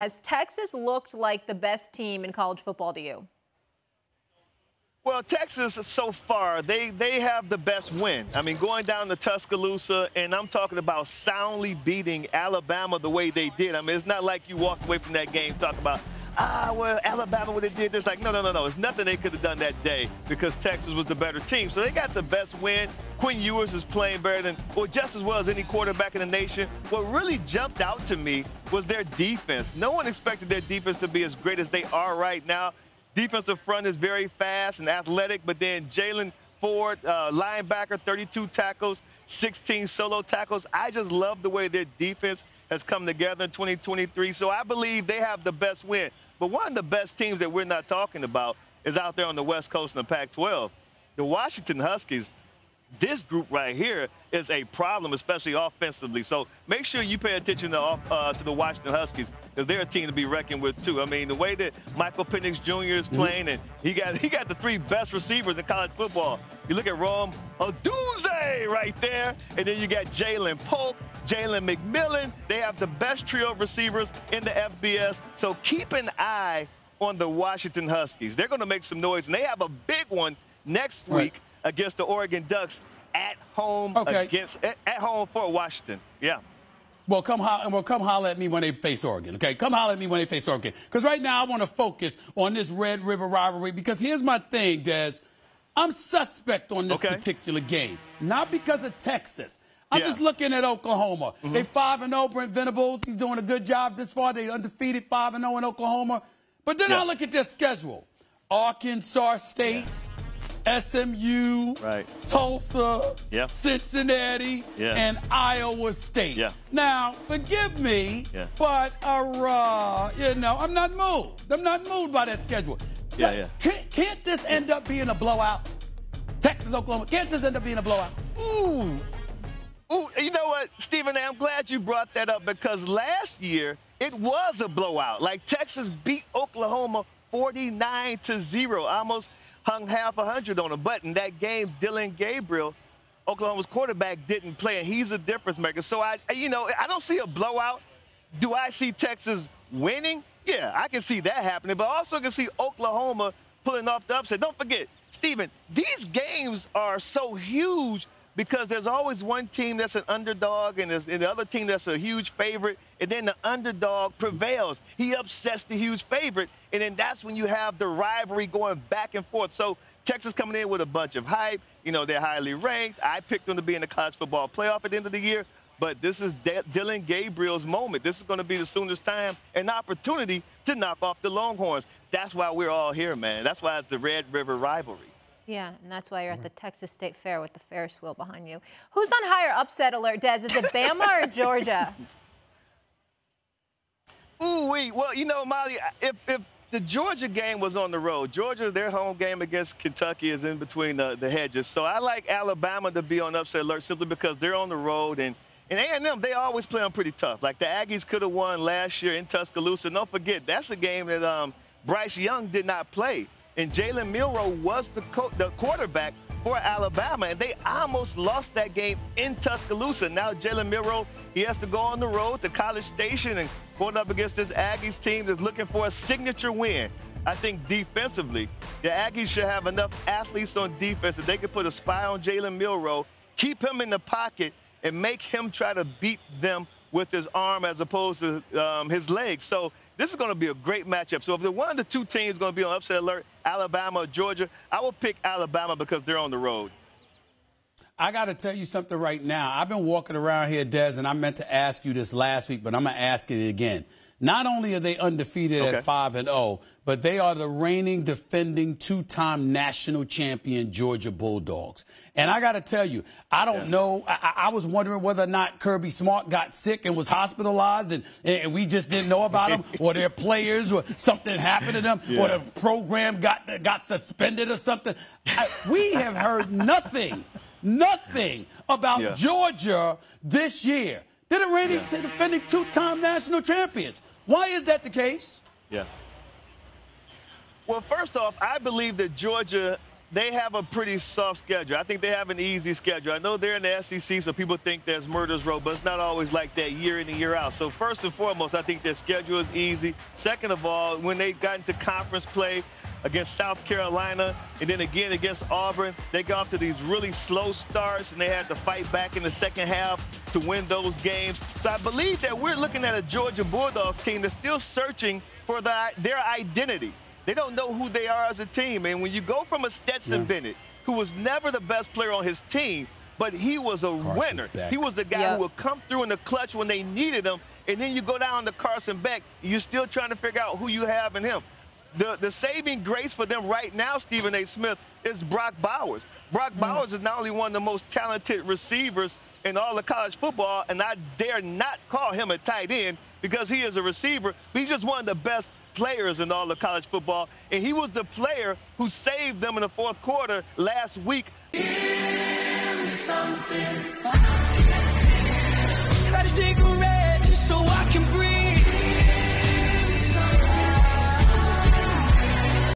Has Texas looked like the best team in college football to you? Well, Texas, so far, they have the best win. I mean, going down to Tuscaloosa, and I'm talking about soundly beating Alabama the way they did. I mean, it's not like you walked away from that game talking about, well, Alabama, what they did. It's like, no. It's nothing they could have done that day because Texas was the better team. So they got the best win. Quinn Ewers is playing better than, well, just as well as any quarterback in the nation. What really jumped out to me was their defense. No one expected their defense to be as great as they are right now. Defensive front is very fast and athletic, but then Jalen Ford, linebacker, 32 tackles, 16 solo tackles. I just love the way their defense has come together in 2023. So I believe they have the best win. But one of the best teams that we're not talking about is out there on the West Coast in the Pac-12. The Washington Huskies, this group right here is a problem, especially offensively. So make sure you pay attention to the Washington Huskies because they're a team to be reckoned with, too. I mean, the way that Michael Penix Jr. is playing, and he got the three best receivers in college football. You look at Rome Odunze right there, and then you got Jalen Polk, Jalen McMillan. They have the best trio of receivers in the FBS. So keep an eye on the Washington Huskies. They're going to make some noise, and they have a big one next week against the Oregon Ducks at home at home for Washington. Yeah. Well, come holler at me when they face Oregon, okay? Come holler at me when they face Oregon. Because right now I want to focus on this Red River rivalry because here's my thing, Des. I'm suspect on this particular game, not because of Texas. I'm just looking at Oklahoma. They 5-0, Brent Venables. He's doing a good job this far. They undefeated 5-0 in Oklahoma. But then I look at their schedule. Arkansas State. SMU, Tulsa, Cincinnati, and Iowa State. Now, forgive me, but I'm not moved. I'm not moved by that schedule. Can't this end up being a blowout? Texas, Oklahoma, can't this end up being a blowout? Ooh, you know what, Stephen A., I'm glad you brought that up because last year it was a blowout. Like Texas beat Oklahoma 49-0, almost hung half 100 on them. But in that game, Dylan Gabriel, Oklahoma's quarterback, didn't play, and he's a difference maker. So, I don't see a blowout. Do I see Texas winning? Yeah, I can see that happening. But I also can see Oklahoma pulling off the upset. Don't forget, Stephen, these games are so huge because there's always one team that's an underdog and the other team that's a huge favorite, and then the underdog prevails. He upsets the huge favorite, and then that's when you have the rivalry going back and forth. So Texas coming in with a bunch of hype. You know, they're highly ranked. I picked them to be in the college football playoff at the end of the year, but this is Dylan Gabriel's moment. This is going to be the Sooners' time, an opportunity to knock off the Longhorns. That's why we're all here, man. That's why it's the Red River rivalry. Yeah, and that's why you're at the Texas State Fair with the Ferris wheel behind you. Who's on higher upset alert, Des? Is it Bama or Georgia? Ooh-wee. Well, you know, Molly, if the Georgia game was on the road, Georgia, their home game against Kentucky is in between the hedges. So I like Alabama to be on upset alert simply because they're on the road. And A&M, they always play them pretty tough. Like the Aggies could have won last year in Tuscaloosa. Don't forget, that's a game that Bryce Young did not play. And Jalen Milroe was the quarterback for Alabama, and they almost lost that game in Tuscaloosa. Now Jalen Milroe, he has to go on the road to College Station and going up against this Aggies team that's looking for a signature win. I think defensively, the Aggies should have enough athletes on defense that they can put a spy on Jalen Milroe, keep him in the pocket, and make him try to beat them with his arm as opposed to his legs. So this is going to be a great matchup. So if the one of the two teams going to be on upset alert, Alabama or Georgia, I will pick Alabama because they're on the road. I got to tell you something right now. I've been walking around here, Des, and I meant to ask you this last week, but I'm going to ask it again. Not only are they undefeated at 5-0, but they are the reigning, defending, two-time national champion Georgia Bulldogs. And I got to tell you, I don't know. I was wondering whether or not Kirby Smart got sick and was hospitalized and we just didn't know about him, or their players, or something happened to them, or the program got suspended or something. We have heard nothing about Georgia this year. They're the reigning, defending two-time national champions. Why is that the case? Well, first off, I believe that Georgia they have a pretty soft schedule. I think they have an easy schedule. I know they're in the SEC, so people think there's murder's row, but it's not always like that year in and year out. So first and foremost, I think their schedule is easy. Second of all, when they got into conference play against South Carolina and then again against Auburn, they got off to these really slow starts, and they had to fight back in the second half to win those games. So I believe that we're looking at a Georgia Bulldogs team that's still searching for their identity. They don't know who they are as a team. And when you go from a Stetson Bennett, who was never the best player on his team, but he was a winner. He was the guy who would come through in the clutch when they needed him. And then you go down to Carson Beck, and you're still trying to figure out who you have in him. The saving grace for them right now, Stephen A. Smith, is Brock Bowers. Brock Bowers is not only one of the most talented receivers in all of college football, and I dare not call him a tight end because he is a receiver, but he's just one of the best players in all of college football, and he was the player who saved them in the fourth quarter last week. Everybody shake